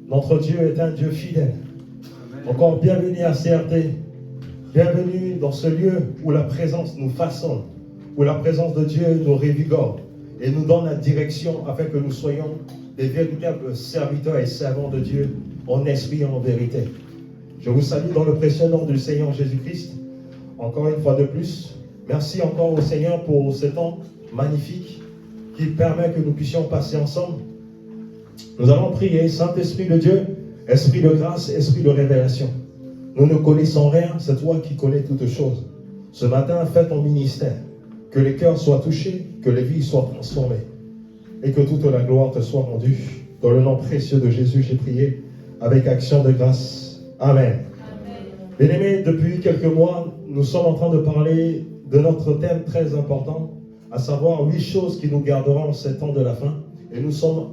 Notre Dieu est un Dieu fidèle. Encore bienvenue à CRT. Bienvenue dans ce lieu où la présence nous façonne, où la présence de Dieu nous révigore et nous donne la direction afin que nous soyons des véritables serviteurs et servants de Dieu en esprit et en vérité. Je vous salue dans le précieux nom du Seigneur Jésus-Christ. Encore une fois de plus, merci encore au Seigneur pour ce temps magnifique qui permet que nous puissions passer ensemble. Nous allons prier, Saint-Esprit de Dieu, Esprit de grâce, Esprit de révélation. Nous ne connaissons rien, c'est toi qui connais toutes choses. Ce matin, fais ton ministère, que les cœurs soient touchés, que les vies soient transformées, et que toute la gloire te soit rendue. Dans le nom précieux de Jésus, j'ai prié avec action de grâce. Amen. Bien-aimés, depuis quelques mois, nous sommes en train de parler de notre thème très important, à savoir 8 choses qui nous garderont en ces temps de la fin. Et nous sommes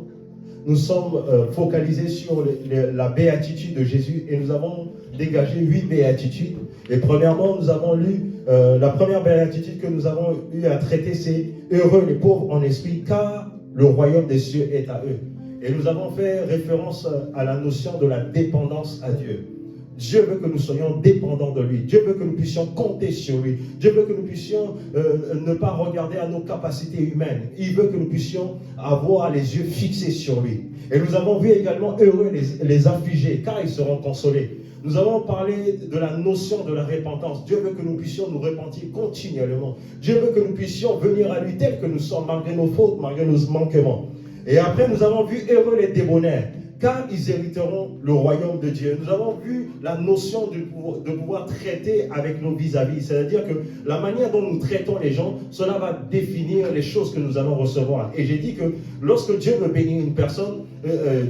focalisés sur la béatitude de Jésus et nous avons dégagé 8 béatitudes. Et premièrement, nous avons lu, la première béatitude que nous avons eu à traiter, c'est « Heureux les pauvres en esprit, car le royaume des cieux est à eux ». Et nous avons fait référence à la notion de la dépendance à Dieu. Dieu veut que nous soyons dépendants de lui. Dieu veut que nous puissions compter sur lui. Dieu veut que nous puissions ne pas regarder à nos capacités humaines. Il veut que nous puissions avoir les yeux fixés sur lui. Et nous avons vu également heureux les affligés, car ils seront consolés. Nous avons parlé de la notion de la repentance. Dieu veut que nous puissions nous repentir continuellement. Dieu veut que nous puissions venir à lui tel que nous sommes, malgré nos fautes, malgré nos manquements. Et après, nous avons vu heureux les débonnaires, car ils hériteront le royaume de Dieu. Nous avons vu la notion de pouvoir traiter avec nos vis-à-vis. C'est-à-dire que la manière dont nous traitons les gens, cela va définir les choses que nous allons recevoir. Et j'ai dit que lorsque Dieu veut bénir une personne,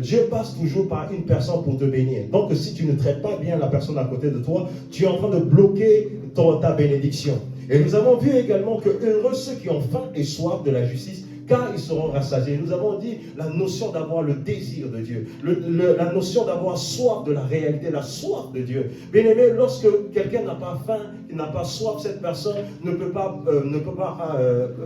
Dieu passe toujours par une personne pour te bénir. Donc si tu ne traites pas bien la personne à côté de toi, tu es en train de bloquer ta bénédiction. Et nous avons vu également que heureux ceux qui ont faim et soif de la justice, car ils seront rassasiés. Nous avons dit la notion d'avoir le désir de Dieu, la notion d'avoir soif de la réalité, la soif de Dieu. Bien aimé, lorsque quelqu'un n'a pas faim, n'a pas soif, cette personne ne peut pas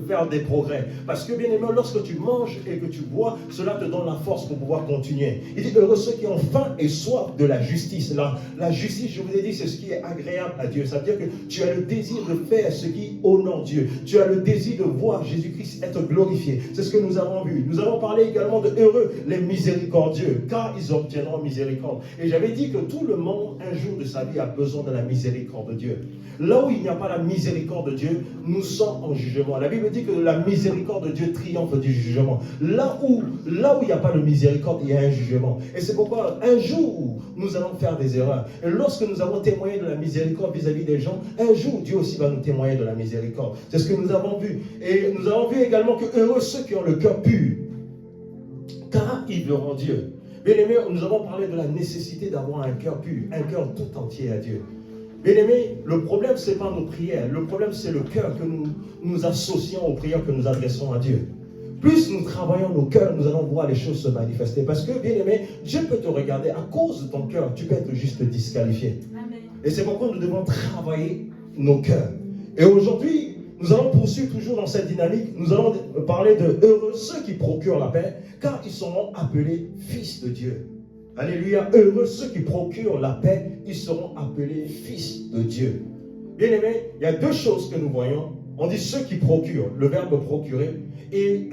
faire des progrès. Parce que bien aimé, lorsque tu manges et que tu bois, cela te donne la force pour pouvoir continuer. Il dit heureux ceux qui ont faim et soif de la justice. La justice, je vous ai dit, c'est ce qui est agréable à Dieu. Ça veut dire que tu as le désir de faire ce qui honore Dieu. Tu as le désir de voir Jésus-Christ être glorifié. C'est ce que nous avons vu. Nous avons parlé également de heureux les miséricordieux, car ils obtiendront miséricorde. Et j'avais dit que tout le monde, un jour de sa vie, a besoin de la miséricorde de Dieu. Là où il n'y a pas la miséricorde de Dieu, nous sommes en jugement. La Bible dit que la miséricorde de Dieu triomphe du jugement. Là où il n'y a pas de miséricorde, il y a un jugement. Et c'est pourquoi un jour, nous allons faire des erreurs. Et lorsque nous avons témoigné de la miséricorde vis-à-vis des gens, un jour, Dieu aussi va nous témoigner de la miséricorde. C'est ce que nous avons vu. Et nous avons vu également que heureux ceux qui ont le cœur pur, car ils verront Dieu. Bien aimé, nous avons parlé de la nécessité d'avoir un cœur pur, un cœur tout entier à Dieu. Bien aimé, le problème, ce n'est pas nos prières. Le problème, c'est le cœur que nous associons aux prières que nous adressons à Dieu. Plus nous travaillons nos cœurs, nous allons voir les choses se manifester. Parce que, bien aimé, Dieu peut te regarder à cause de ton cœur. Tu peux être juste disqualifié. Amen. Et c'est pourquoi nous devons travailler nos cœurs. Et aujourd'hui, nous allons poursuivre toujours dans cette dynamique. Nous allons parler de heureux ceux qui procurent la paix, car ils seront appelés fils de Dieu. Alléluia. Heureux ceux qui procurent la paix, ils seront appelés fils de Dieu. Bien aimé, il y a 2 choses que nous voyons. On dit ceux qui procurent, le verbe procurer, et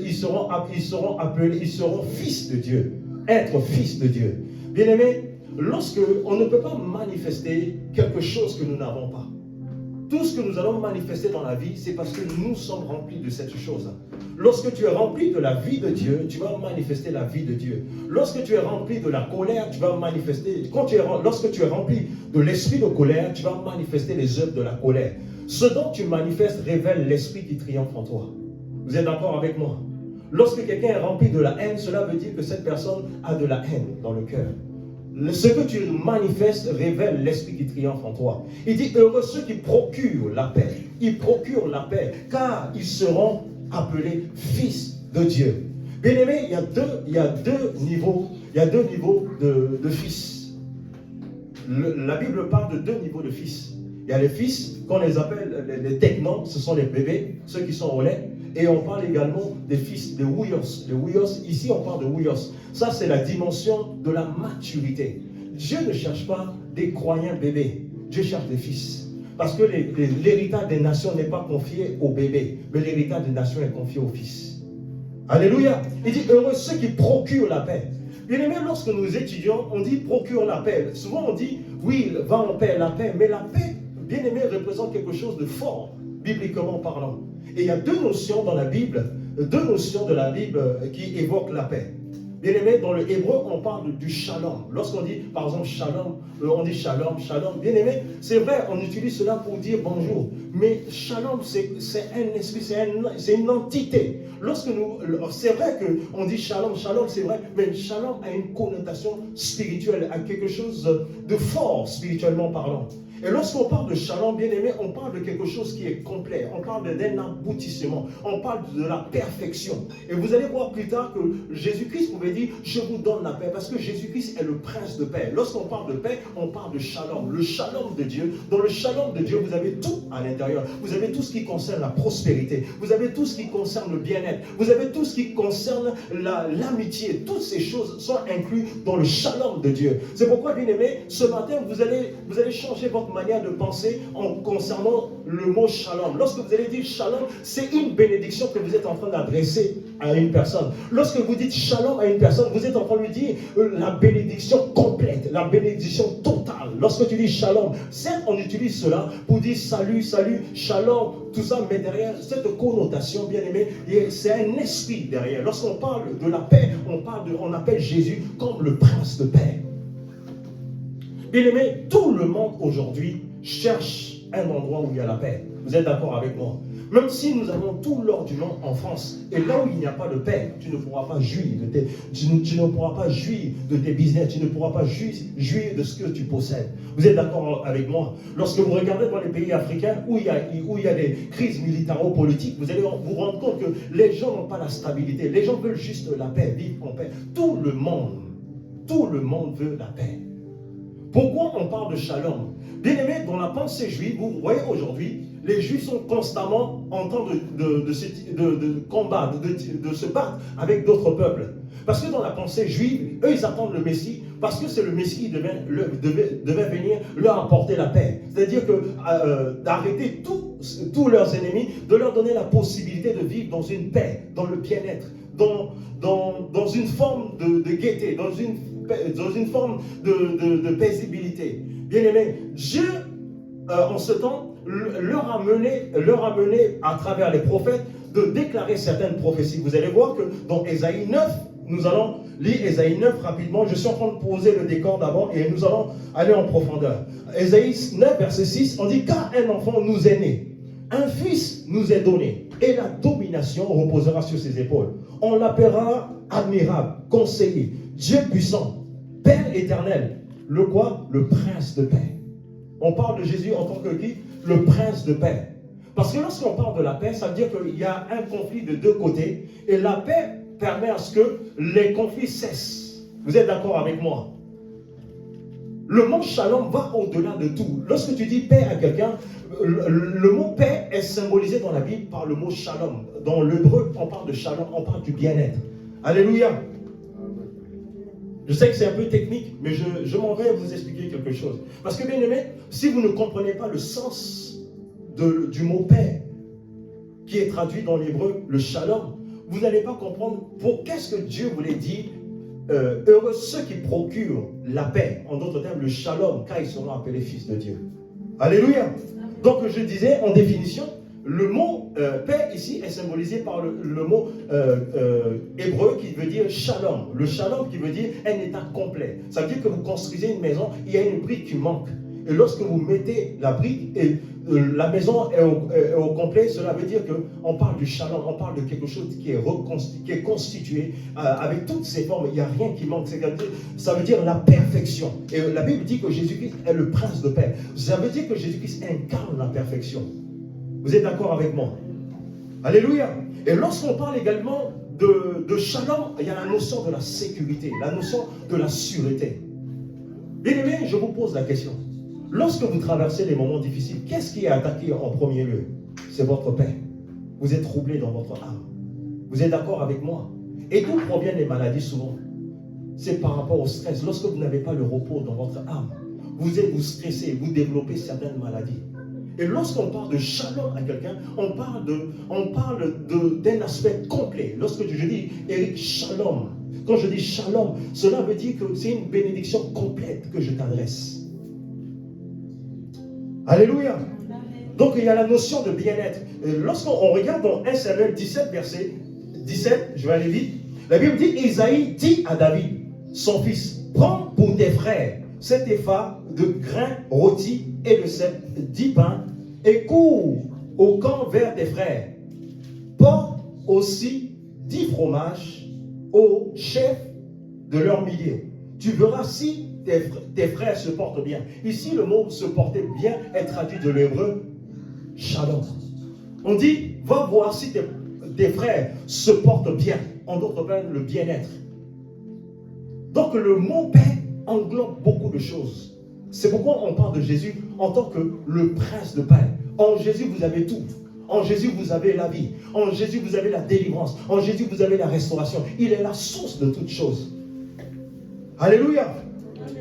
ils seront appelés, ils seront fils de Dieu. Être fils de Dieu. Bien aimé, lorsque on ne peut pas manifester quelque chose que nous n'avons pas. Tout ce que nous allons manifester dans la vie, c'est parce que nous sommes remplis de cette chose. Lorsque tu es rempli de la vie de Dieu, tu vas manifester la vie de Dieu. Lorsque tu es rempli de la colère, tu vas manifester. Lorsque tu es rempli de l'esprit de colère, tu vas manifester les œuvres de la colère. Ce dont tu manifestes révèle l'esprit qui triomphe en toi. Vous êtes d'accord avec moi? Lorsque quelqu'un est rempli de la haine, cela veut dire que cette personne a de la haine dans le cœur. Ce que tu manifestes révèle l'esprit qui triomphe en toi. Il dit heureux ceux qui procurent la paix. Ils procurent la paix, car ils seront appelés fils de Dieu. Bien aimé, il y a deux niveaux de fils. La Bible parle de 2 niveaux de fils. Il y a les fils, qu'on les appelle les technos, ce sont les bébés, ceux qui sont au lait. Et on parle également des fils, des wuyos. Les wuyos, ici on parle de wuyos. Ça c'est la dimension de la maturité. Dieu ne cherche pas des croyants bébés. Dieu cherche des fils. Parce que l'héritage des nations n'est pas confié aux bébés, mais l'héritage des nations est confié aux fils. Alléluia. Il dit heureux ceux qui procurent la paix. Bien aimé, lorsque nous étudions, on dit procure la paix. Souvent on dit oui, va en paix, la paix. Mais la paix, bien aimé, représente quelque chose de fort, bibliquement parlant. Et il y a deux notions dans la Bible, qui évoquent la paix. Bien aimé, dans le hébreu, on parle du shalom. Lorsqu'on dit, par exemple, shalom, on dit shalom, shalom. Bien aimé, c'est vrai, on utilise cela pour dire bonjour. Mais shalom, c'est un esprit, c'est une entité. C'est vrai qu'on dit shalom, shalom, c'est vrai, mais shalom a une connotation spirituelle, a quelque chose de fort spirituellement parlant. Et lorsqu'on parle de shalom, bien aimé, on parle de quelque chose qui est complet. On parle d'un aboutissement. On parle de la perfection. Et vous allez voir plus tard que Jésus-Christ pouvait dire, je vous donne la paix. Parce que Jésus-Christ est le prince de paix. Lorsqu'on parle de paix, on parle de shalom. Le shalom de Dieu. Dans le shalom de Dieu, vous avez tout à l'intérieur. Vous avez tout ce qui concerne la prospérité. Vous avez tout ce qui concerne le bien-être. Vous avez tout ce qui concerne l'amitié. Toutes ces choses sont incluses dans le shalom de Dieu. C'est pourquoi, bien aimé, ce matin, vous allez changer votre manière de penser en concernant le mot shalom. Lorsque vous allez dire shalom, c'est une bénédiction que vous êtes en train d'adresser à une personne. Lorsque vous dites shalom à une personne, vous êtes en train de lui dire la bénédiction complète, la bénédiction totale. Lorsque tu dis shalom, certes on utilise cela pour dire salut, salut, shalom, tout ça, mais derrière cette connotation, bien aimé, c'est un esprit derrière. Lorsqu'on parle de la paix, on appelle Jésus comme le prince de paix. Bien aimé, tout le monde aujourd'hui cherche un endroit où il y a la paix. Vous êtes d'accord avec moi? Même si nous avons tout l'or du monde en France, et là où il n'y a pas de paix, tu ne pourras pas jouir de tes business, tu ne pourras pas jouir de ce que tu possèdes. Vous êtes d'accord avec moi? Lorsque vous regardez dans les pays africains où il y a des crises militaro-politiques, vous allez vous rendre compte que les gens n'ont pas la stabilité. Les gens veulent juste la paix, vivre en paix. Tout le monde veut la paix. Pourquoi on parle de shalom? Bien aimé, dans la pensée juive, vous voyez aujourd'hui, les juifs sont constamment en train de combattre, de se battre avec d'autres peuples. Parce que dans la pensée juive, eux ils attendent le Messie, parce que c'est le Messie qui devait venir leur apporter la paix. C'est-à-dire d'arrêter tous leurs ennemis, de leur donner la possibilité de vivre dans une paix, dans le bien-être, dans une forme de gaieté, dans une forme de paisibilité. Bien aimé, Dieu, en ce temps, leur a mené à travers les prophètes de déclarer certaines prophéties. Vous allez voir que dans Ésaïe 9, nous allons lire Ésaïe 9 rapidement. Je suis en train de poser le décor d'abord et nous allons aller en profondeur. Ésaïe 9, verset 6, on dit « Car un enfant nous est né, un fils nous est donné, et la domination reposera sur ses épaules. On l'appellera admirable, conseiller, Dieu puissant, Père éternel. » Le quoi? Le prince de paix. On parle de Jésus en tant que qui? Le prince de paix. Parce que lorsqu'on parle de la paix, ça veut dire qu'il y a un conflit de deux côtés. Et la paix permet à ce que les conflits cessent. Vous êtes d'accord avec moi? Le mot shalom va au-delà de tout. Lorsque tu dis paix à quelqu'un, le mot paix est symbolisé dans la Bible par le mot shalom. Dans l'hébreu, on parle de shalom, on parle du bien-être. Alléluia. Je sais que c'est un peu technique, mais je m'en vais vous expliquer quelque chose. Parce que bien aimé, si vous ne comprenez pas le sens du mot paix, qui est traduit dans l'hébreu, le shalom, vous n'allez pas comprendre pour qu'est-ce que Dieu voulait dire heureux ceux qui procurent la paix. En d'autres termes, le shalom, car ils seront appelés fils de Dieu. Alléluia. Donc je disais en définition, le mot paix ici est symbolisé par le mot hébreu qui veut dire shalom. Le shalom qui veut dire un état complet. Ça veut dire que vous construisez une maison, il y a une brique qui manque. Et lorsque vous mettez la brique et la maison est au complet, cela veut dire qu'on parle du shalom, on parle de quelque chose qui est constitué avec toutes ses formes, il n'y a rien qui manque. Ça veut dire la perfection. Et la Bible dit que Jésus-Christ est le prince de paix. Ça veut dire que Jésus-Christ incarne la perfection. Vous êtes d'accord avec moi? Alléluia. Et lorsqu'on parle également de shalom, il y a la notion de la sécurité, la notion de la sûreté. Bien aimé, je vous pose la question. Lorsque vous traversez des moments difficiles, qu'est-ce qui est attaqué en premier lieu? C'est votre paix. Vous êtes troublé dans votre âme. Vous êtes d'accord avec moi? Et d'où proviennent les maladies souvent? C'est par rapport au stress. Lorsque vous n'avez pas le repos dans votre âme, vous stressez, vous développez certaines maladies. Et lorsqu'on parle de shalom à quelqu'un, on parle d'un aspect complet. Lorsque je dis Eric shalom, quand je dis shalom, cela veut dire que c'est une bénédiction complète que je t'adresse. Alléluia. Donc il y a la notion de bien-être. Lorsqu'on regarde dans 1 Samuel 17, verset 17, je vais aller vite. La Bible dit, Isaïe dit à David, son fils, prends pour tes frères cet épha de grains rôtis et de sel, 10 pains, et cours au camp vers tes frères. Porte aussi 10 fromages au chef de leur milliers. Tu verras si tes frères se portent bien. Ici, le mot se porter bien est traduit de l'hébreu shalom. On dit, va voir si tes frères se portent bien. En d'autres termes, le bien-être. Donc le mot paix englobe beaucoup de choses. C'est pourquoi on parle de Jésus en tant que le prince de paix. En Jésus, vous avez tout. En Jésus, vous avez la vie. En Jésus, vous avez la délivrance. En Jésus, vous avez la restauration. Il est la source de toutes choses. Alléluia.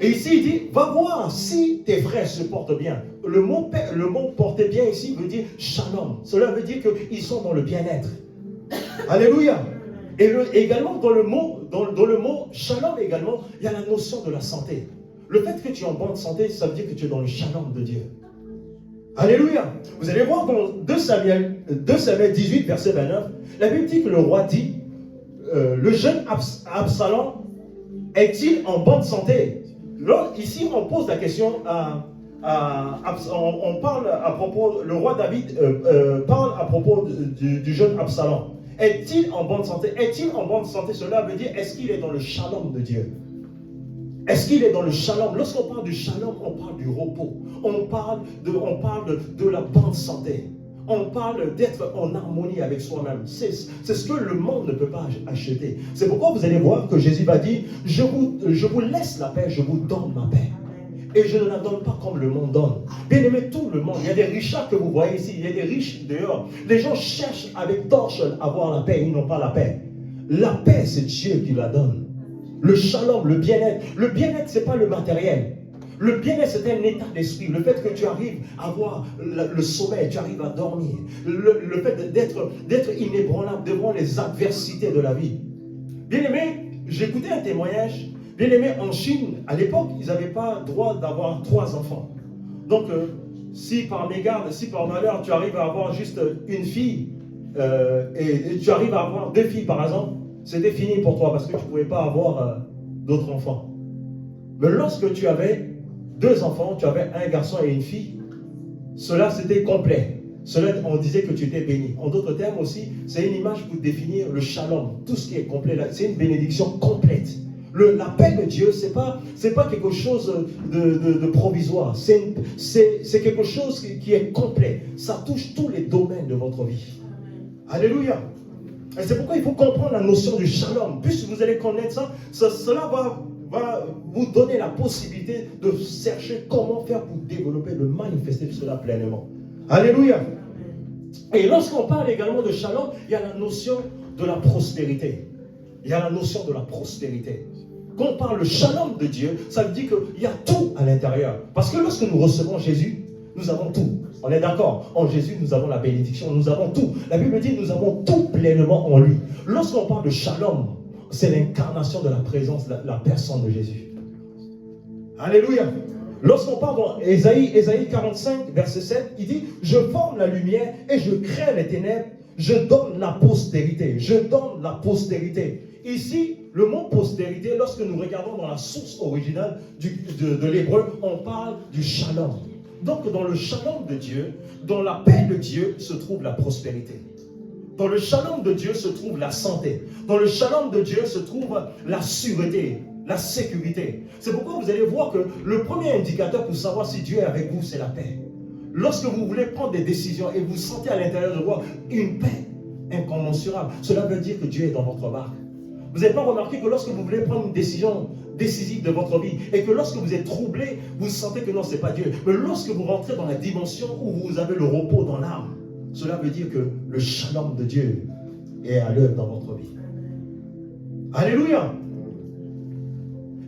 Et ici, il dit, va voir si tes frères se portent bien. Le mot porter bien ici veut dire shalom. Cela veut dire qu'ils sont dans le bien-être. Alléluia. Et également, dans le mot shalom, également, il y a la notion de la santé. Le fait que tu es en bonne santé, ça veut dire que tu es dans le shalom de Dieu. Alléluia. Vous allez voir dans 2 Samuel 18, verset 29, la Bible dit que le roi dit, le jeune Absalom est-il en bonne santé? Là, ici, on pose la question on parle à propos, le roi David parle à propos du jeune Absalom. Est-il en bonne santé? Est-il en bonne santé? Cela veut dire, est-ce qu'il est dans le shalom de Dieu? Est-ce qu'il est dans le shalom? Lorsqu'on parle du shalom, on parle du repos. On parle de la bonne santé. On parle d'être en harmonie avec soi-même. C'est ce que le monde ne peut pas acheter. C'est pourquoi vous allez voir que Jésus va dire, je vous laisse la paix, je vous donne ma paix. Et je ne la donne pas comme le monde donne. Bien aimé, tout le monde, il y a des richards que vous voyez ici, il y a des riches dehors. Les gens cherchent avec torche à avoir la paix, ils n'ont pas la paix. La paix, c'est Dieu qui la donne. Le shalom, le bien-être. Le bien-être, ce n'est pas le matériel. Le bien-être, c'est un état d'esprit. Le fait que tu arrives à avoir le sommeil, tu arrives à dormir. Le fait d'être inébranlable devant les adversités de la vie. Bien aimé, j'écoutais un témoignage. Bien aimé, en Chine, à l'époque, ils n'avaient pas le droit d'avoir 3 enfants. Donc, si par mégarde, si par malheur, tu arrives à avoir juste une fille, et tu arrives à avoir 2 filles par exemple, c'était fini pour toi parce que tu ne pouvais pas avoir d'autres enfants. Mais lorsque tu avais 2 enfants, tu avais un garçon et une fille, cela c'était complet. Cela, on disait que tu étais béni. En d'autres termes aussi, c'est une image pour définir le shalom. Tout ce qui est complet, c'est une bénédiction complète. La paix de Dieu, ce n'est pas quelque chose de provisoire. C'est quelque chose qui est complet. Ça touche tous les domaines de votre vie. Alléluia. Et c'est pourquoi il faut comprendre la notion du shalom. Plus vous allez connaître ça, cela va vous donner la possibilité de chercher comment faire pour développer, de manifester cela pleinement. Alléluia. Et lorsqu'on parle également de shalom, il y a la notion de la prospérité. Il y a la notion de la prospérité. Quand on parle le shalom de Dieu, ça veut dire qu'il y a tout à l'intérieur. Parce que lorsque nous recevons Jésus, nous avons tout. On est d'accord? En Jésus, nous avons la bénédiction, nous avons tout. La Bible dit que nous avons tout pleinement en lui. Lorsqu'on parle de shalom, c'est l'incarnation de la présence, la personne de Jésus. Alléluia. Lorsqu'on parle dans Ésaïe 45, verset 7, il dit, je forme la lumière et je crée les ténèbres, je donne la postérité. Je donne la postérité. Ici, le mot postérité, lorsque nous regardons dans la source originale de l'hébreu, on parle du shalom. Donc, dans le shalom de Dieu, dans la paix de Dieu, se trouve la prospérité. Dans le shalom de Dieu se trouve la santé. Dans le shalom de Dieu se trouve la sûreté, la sécurité. C'est pourquoi vous allez voir que le premier indicateur pour savoir si Dieu est avec vous, c'est la paix. Lorsque vous voulez prendre des décisions et vous sentez à l'intérieur de vous une paix incommensurable, cela veut dire que Dieu est dans votre barque. Vous n'avez pas remarqué que lorsque vous voulez prendre une décision décisive de votre vie et que lorsque vous êtes troublé, vous sentez que non, ce n'est pas Dieu. Mais lorsque vous rentrez dans la dimension où vous avez le repos dans l'âme, cela veut dire que le shalom de Dieu est à l'œuvre dans votre vie. Alléluia.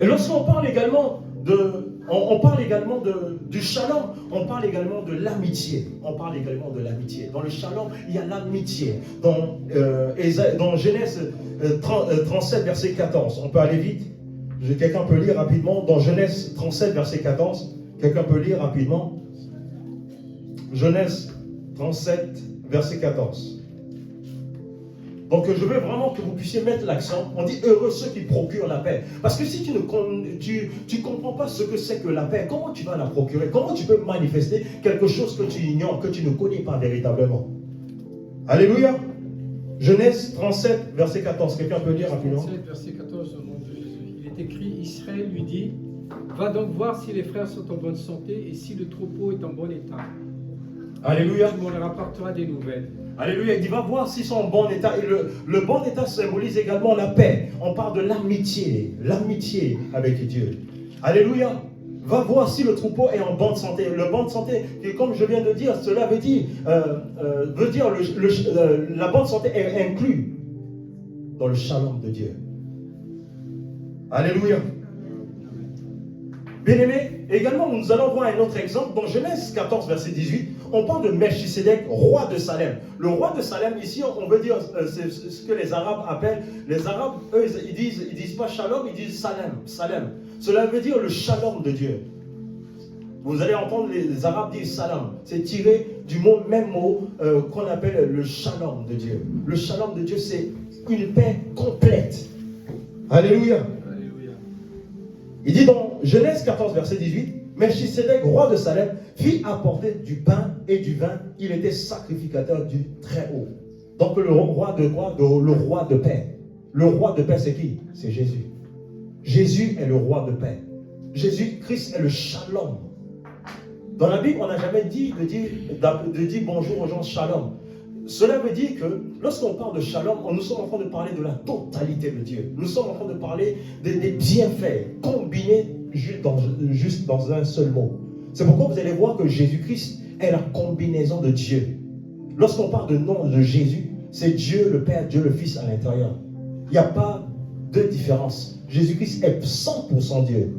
Et lorsqu'on parle également du shalom, on parle également de l'amitié. On parle également de l'amitié. Dans le shalom, il y a l'amitié. Dans Genèse 37, verset 14, on peut aller vite. Quelqu'un peut lire rapidement. Dans Genèse 37, verset 14, quelqu'un peut lire rapidement. Genèse 37, verset 14. Donc je veux vraiment que vous puissiez mettre l'accent. On dit heureux ceux qui procurent la paix. Parce que si tu ne comprends pas ce que c'est que la paix, comment tu vas la procurer? Comment tu peux manifester quelque chose que tu ignores, que tu ne connais pas véritablement? Alléluia. Genèse 37, verset 14. Quelqu'un peut lire rapidement? 37, verset 14 au nom de Jésus. Il est écrit, Israël lui dit, va donc voir si les frères sont en bonne santé et si le troupeau est en bon état. Alléluia. On leur apportera des nouvelles. Alléluia. Il dit, va voir s'ils sont en bon état. Et le bon état symbolise également la paix. On parle de l'amitié avec Dieu. Alléluia. Va voir si le troupeau est en bonne santé. Le bonne santé, comme je viens de dire, cela veut dire la bonne santé est inclue dans le shalom de Dieu. Alléluia. Bien-aimés, également nous allons voir un autre exemple. Dans Genèse 14, verset 18, on parle de Melchisédek, roi de Salem. Le roi de Salem, ici, on veut dire, c'est ce que les Arabes appellent. Les Arabes, eux, ils disent pas Shalom, ils disent Salem. Salem. Cela veut dire le Shalom de Dieu. Vous allez entendre les Arabes dire Salam. C'est tiré du même mot qu'on appelle le Shalom de Dieu. Le Shalom de Dieu, c'est une paix complète. Alléluia. Il dit dans Genèse 14, verset 18, Melchisédek, roi de Salem, fit apporter du pain et du vin. Il était sacrificateur du Très-Haut. Donc le roi de quoi? Le roi de paix. Le roi de paix, c'est qui? C'est Jésus. Jésus est le roi de paix. Jésus-Christ est le shalom. Dans la Bible, on n'a jamais dit de dire bonjour aux gens shalom. Cela veut dire que lorsqu'on parle de shalom, nous sommes en train de parler de la totalité de Dieu. Nous sommes en train de parler des bienfaits combinés juste dans un seul mot. C'est pourquoi vous allez voir que Jésus-Christ est la combinaison de Dieu. Lorsqu'on parle de nom de Jésus, c'est Dieu le Père, Dieu le Fils à l'intérieur. Il n'y a pas de différence. Jésus-Christ est 100% Dieu.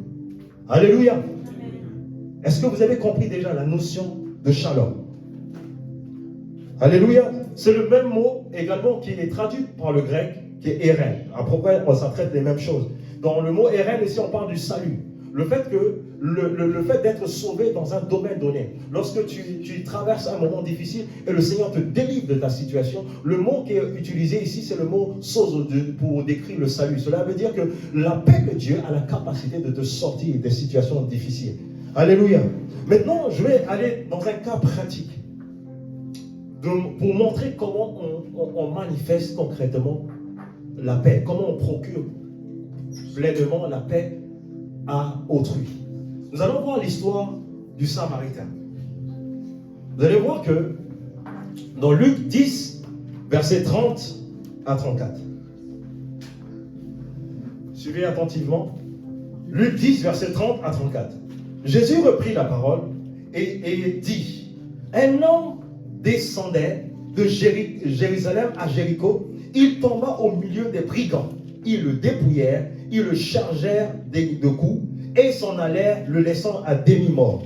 Alléluia. Est-ce que vous avez compris déjà la notion de shalom? Alléluia. C'est le même mot également qui est traduit par le grec, qui est Eren. À peu près, ça traite les mêmes choses. Dans le mot Eren, ici, on parle du salut. Le fait d'être sauvé dans un domaine donné. Lorsque tu traverses un moment difficile et le Seigneur te délivre de ta situation, le mot qui est utilisé ici, c'est le mot sozo pour décrire le salut. Cela veut dire que la paix de Dieu a la capacité de te sortir des situations difficiles. Alléluia. Maintenant, je vais aller dans un cas pratique pour montrer comment on manifeste concrètement la paix, comment on procure pleinement la paix à autrui. Nous allons voir l'histoire du Samaritain. Vous allez voir que dans Luc 10, versets 30 à 34. Suivez attentivement. Luc 10, versets 30 à 34. Jésus reprit la parole et dit, un homme descendait de Jérusalem à Jéricho. Il tomba au milieu des brigands. Ils le dépouillèrent, ils le chargèrent de coups et s'en allèrent, le laissant à demi-mort.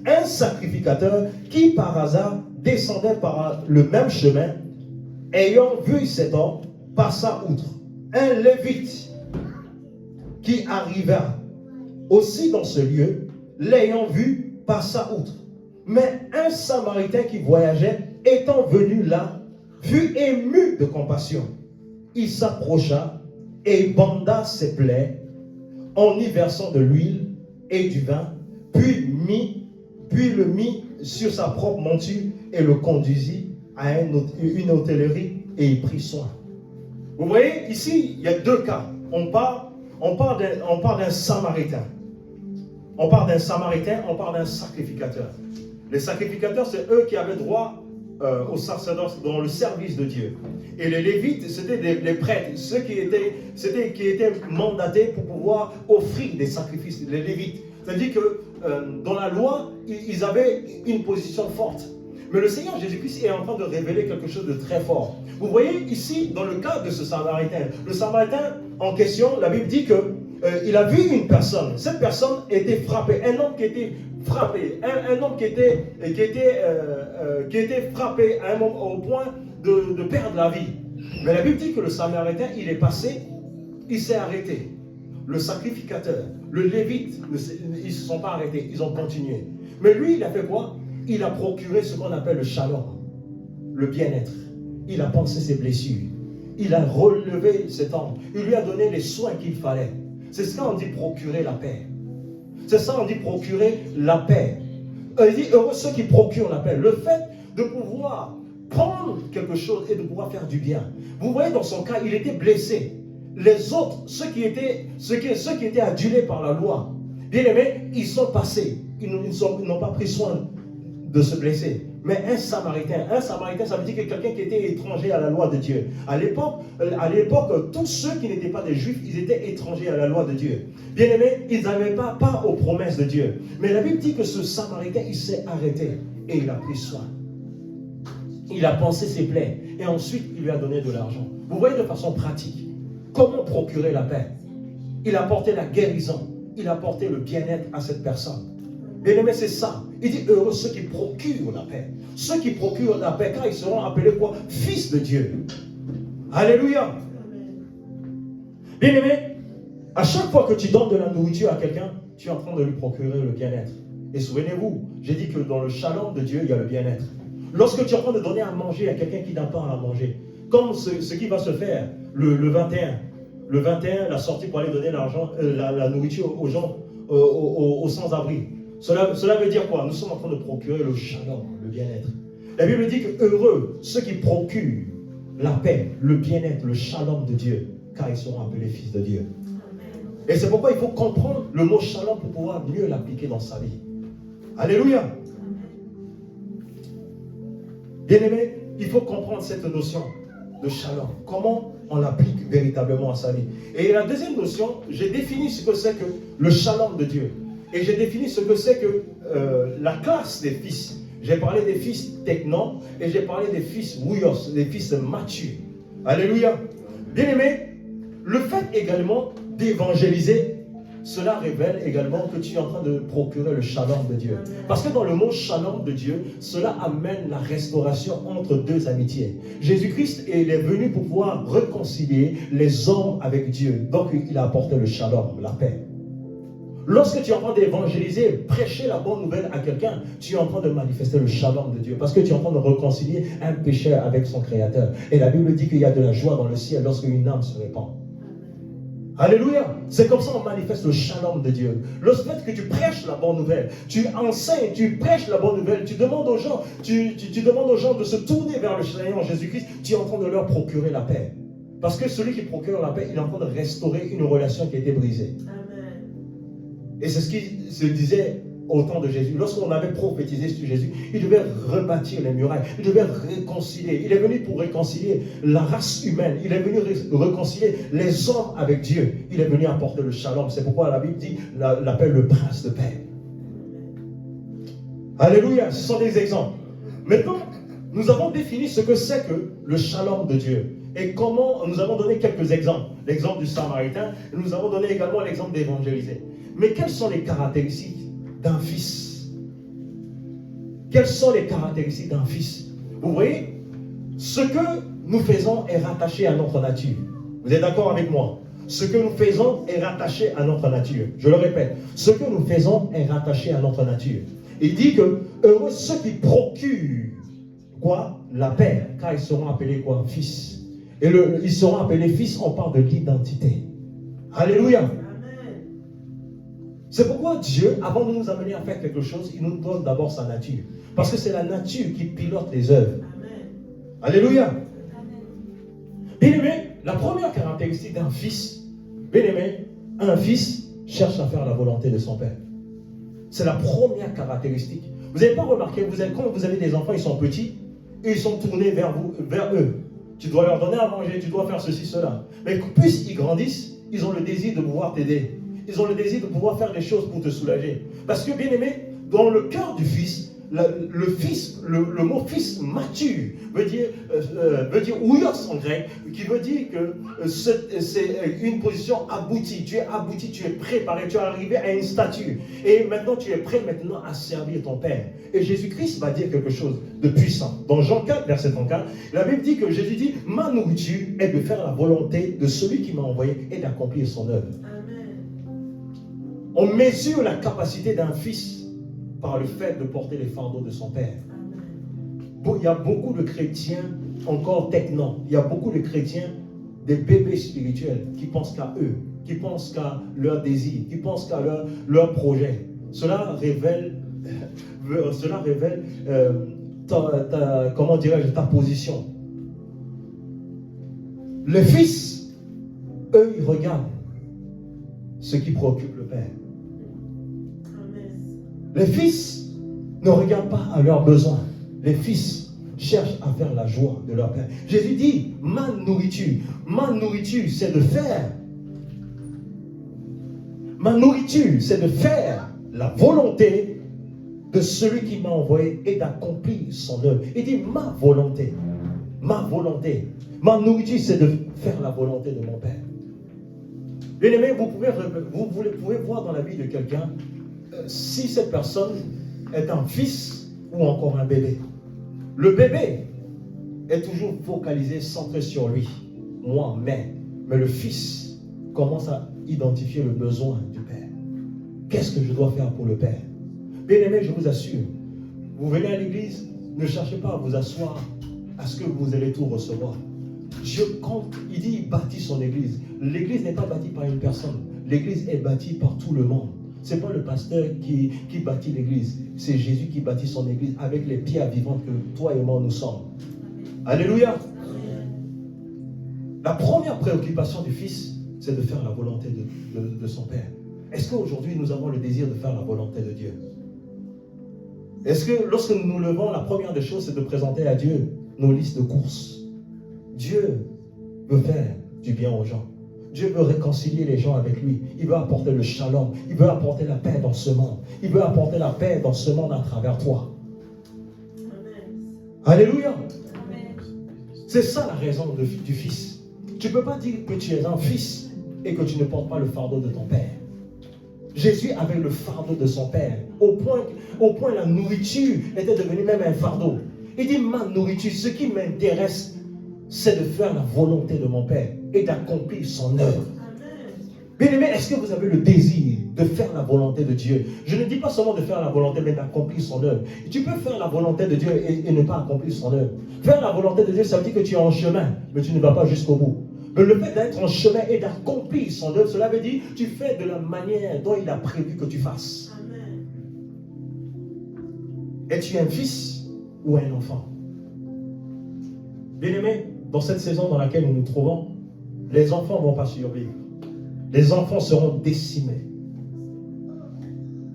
Un sacrificateur qui par hasard descendait par le même chemin, ayant vu cet homme, passa outre. Un lévite qui arriva aussi dans ce lieu, l'ayant vu, passa outre. Mais un Samaritain qui voyageait, étant venu là, fut ému de compassion. Il s'approcha et banda ses plaies en y versant de l'huile et du vin, puis le mit sur sa propre monture et le conduisit à une hôtellerie et y prit soin. Vous voyez, ici, il y a deux cas. On parle d'un Samaritain. On parle d'un Samaritain, on parle d'un sacrificateur. Les sacrificateurs, c'est eux qui avaient droit au sacerdoce, dans le service de Dieu. Et les Lévites, c'était les prêtres, ceux qui étaient mandatés pour pouvoir offrir des sacrifices, les Lévites. C'est-à-dire que dans la loi, ils avaient une position forte. Mais le Seigneur Jésus-Christ est en train de révéler quelque chose de très fort. Vous voyez ici, dans le cas de ce Samaritain, le Samaritain en question, la Bible dit que il a vu une personne. Cette personne était frappée, un homme qui était frappé, un homme qui était frappé à un moment, au point de perdre la vie. Mais la Bible dit que le Samaritain, il est passé, il s'est arrêté. Le sacrificateur, le Lévite, ils ne se sont pas arrêtés, ils ont continué. Mais lui, il a fait quoi? Il a procuré ce qu'on appelle le shalom, le bien-être. Il a pensé ses blessures. Il a relevé cet homme. Il lui a donné les soins qu'il fallait. C'est ça qu'on dit procurer la paix. C'est ça qu'on dit procurer la paix. Il dit heureux ceux qui procurent la paix. Le fait de pouvoir prendre quelque chose et de pouvoir faire du bien. Vous voyez, dans son cas, il était blessé. Les autres, ceux qui étaient adulés par la loi, bien aimés, ils sont passés. Ils n'ont pas pris soin de se blesser. Mais un Samaritain, ça veut dire que quelqu'un qui était étranger à la loi de Dieu. À l'époque, tous ceux qui n'étaient pas des Juifs, ils étaient étrangers à la loi de Dieu. Bien aimés, ils n'avaient pas part aux promesses de Dieu. Mais la Bible dit que ce Samaritain, il s'est arrêté et il a pris soin. Il a pansé ses plaies et ensuite il lui a donné de l'argent. Vous voyez de façon pratique comment procurer la paix. Il a apporté la guérison, il a apporté le bien-être à cette personne. Bien aimé, c'est ça. Il dit heureux ceux qui procurent la paix. Ceux qui procurent la paix, car ils seront appelés quoi? Fils de Dieu. Alléluia. Bien aimé, à chaque fois que tu donnes de la nourriture à quelqu'un, tu es en train de lui procurer le bien-être. Et souvenez-vous, j'ai dit que dans le shalom de Dieu, il y a le bien-être. Lorsque tu es en train de donner à manger à quelqu'un qui n'a pas à manger, comme ce qui va se faire le 21, la sortie pour aller donner l'argent, la nourriture aux gens, aux sans-abri. Cela veut dire quoi? Nous sommes en train de procurer le shalom, le bien-être. La Bible dit que heureux ceux qui procurent la paix, le bien-être, le shalom de Dieu, car ils seront appelés fils de Dieu. Et c'est pourquoi il faut comprendre le mot shalom pour pouvoir mieux l'appliquer dans sa vie. Alléluia. Bien-aimé, il faut comprendre cette notion de shalom. Comment on l'applique véritablement à sa vie. Et la deuxième notion, j'ai défini ce que c'est que le shalom de Dieu. Et j'ai défini ce que c'est que la classe des fils. J'ai parlé des fils technon et j'ai parlé des fils wuyos, des fils matures. Alléluia. Bien-aimé, le fait également d'évangéliser, cela révèle également que tu es en train de procurer le shalom de Dieu. Parce que dans le mot shalom de Dieu, cela amène la restauration entre deux amitiés. Jésus-Christ est venu pour pouvoir réconcilier les hommes avec Dieu. Donc il a apporté le shalom, la paix. Lorsque tu es en train d'évangéliser, prêcher la bonne nouvelle à quelqu'un, tu es en train de manifester le shalom de Dieu. Parce que tu es en train de réconcilier un pécheur avec son Créateur. Et la Bible dit qu'il y a de la joie dans le ciel lorsque une âme se répand. Alléluia. C'est comme ça qu'on manifeste le shalom de Dieu. Le fait que tu prêches la bonne nouvelle, tu enseignes, tu prêches la bonne nouvelle, tu demandes aux gens, tu demandes aux gens de se tourner vers le Seigneur Jésus-Christ, tu es en train de leur procurer la paix. Parce que celui qui procure la paix, il est en train de restaurer une relation qui a été brisée. Et c'est ce qui se disait au temps de Jésus. Lorsqu'on avait prophétisé sur Jésus, il devait rebâtir les murailles, il devait réconcilier. Il est venu pour réconcilier la race humaine, il est venu réconcilier les hommes avec Dieu. Il est venu apporter le shalom. C'est pourquoi la Bible dit, l'appelle le prince de paix. Alléluia, ce sont des exemples. Maintenant, nous avons défini ce que c'est que le shalom de Dieu. Et comment, nous avons donné quelques exemples. L'exemple du Samaritain, et nous avons donné également l'exemple d'évangéliser. Mais quelles sont les caractéristiques d'un fils? Quelles sont les caractéristiques d'un fils? Vous voyez, ce que nous faisons est rattaché à notre nature. Vous êtes d'accord avec moi? Ce que nous faisons est rattaché à notre nature. Je le répète, ce que nous faisons est rattaché à notre nature. Il dit que heureux ceux qui procurent quoi? La paix, car ils seront appelés quoi? Fils. Et ils seront appelés fils, on parle de l'identité. Alléluia. C'est pourquoi Dieu, avant de nous amener à faire quelque chose, il nous donne d'abord sa nature. Parce que c'est la nature qui pilote les œuvres. Amen. Alléluia. Bien aimé, la première caractéristique d'un fils, bien aimé, un fils cherche à faire la volonté de son père. C'est la première caractéristique. Vous n'avez pas remarqué, quand vous avez des enfants, ils sont petits, et ils sont tournés vers eux. Tu dois leur donner à manger, tu dois faire ceci, cela. Mais plus ils grandissent, ils ont le désir de pouvoir t'aider. Ils ont le désir de pouvoir faire des choses pour te soulager. Parce que, bien aimé, dans le cœur du fils, le mot fils mature veut dire ouios en grec, qui veut dire que c'est une position aboutie. Tu es abouti, tu es préparé, tu es arrivé à une stature. Et maintenant, tu es prêt maintenant à servir ton Père. Et Jésus-Christ va dire quelque chose de puissant. Dans Jean 4, verset 34, la Bible dit que Jésus dit, ma nourriture est de faire la volonté de celui qui m'a envoyé et d'accomplir son œuvre. On mesure la capacité d'un fils par le fait de porter les fardeaux de son père. Il y a beaucoup de chrétiens encore techno. Il y a beaucoup de chrétiens, des bébés spirituels, qui pensent qu'à eux, qui pensent qu'à leur désir, qui pensent qu'à leur projet. Cela révèle comment dirais-je, ta position. Les fils, eux, ils regardent ce qui préoccupe le père. Les fils ne regardent pas à leurs besoins. Les fils cherchent à faire la joie de leur père. Jésus dit, ma nourriture, c'est de faire. Ma nourriture, c'est de faire la volonté de celui qui m'a envoyé et d'accomplir son œuvre. Il dit, ma volonté, ma nourriture, c'est de faire la volonté de mon Père. Bien aimé, vous pouvez voir dans la vie de quelqu'un si cette personne est un fils ou encore un bébé. Le bébé est toujours focalisé, centré sur lui. Moi, mais le fils commence à identifier le besoin du Père. Qu'est-ce que je dois faire pour le Père? Bien aimé, je vous assure, vous venez à l'église, ne cherchez pas à vous asseoir à ce que vous allez tout recevoir. Dieu compte, il dit, il bâtit son église. L'église n'est pas bâtie par une personne. L'église est bâtie par tout le monde. Ce n'est pas le pasteur qui bâtit l'église. C'est Jésus qui bâtit son église avec les pierres vivantes que toi et moi nous sommes. Alléluia. La première préoccupation du Fils, c'est de faire la volonté de son Père. Est-ce qu'aujourd'hui nous avons le désir de faire la volonté de Dieu? Est-ce que lorsque nous nous levons, la première des choses, c'est de présenter à Dieu nos listes de courses? Dieu veut faire du bien aux gens. Dieu veut réconcilier les gens avec lui. Il veut apporter le shalom. Il veut apporter la paix dans ce monde. Il veut apporter la paix dans ce monde à travers toi. Amen. Alléluia. Amen. C'est ça la raison du Fils. Tu ne peux pas dire que tu es un fils et que tu ne portes pas le fardeau de ton Père. Jésus avait le fardeau de son Père. Au point la nourriture était devenue même un fardeau. Il dit, ma nourriture, ce qui m'intéresse, c'est de faire la volonté de mon Père et d'accomplir son œuvre. Bien aimé, est-ce que vous avez le désir de faire la volonté de Dieu? Je ne dis pas seulement de faire la volonté, mais d'accomplir son œuvre. Tu peux faire la volonté de Dieu et ne pas accomplir son œuvre. Faire la volonté de Dieu, ça veut dire que tu es en chemin, mais tu ne vas pas jusqu'au bout. Mais le fait d'être en chemin et d'accomplir son œuvre, cela veut dire que tu fais de la manière dont il a prévu que tu fasses. Amen. Es-tu un fils ou un enfant? Bien aimé, dans cette saison dans laquelle nous nous trouvons, les enfants ne vont pas survivre. Les enfants seront décimés.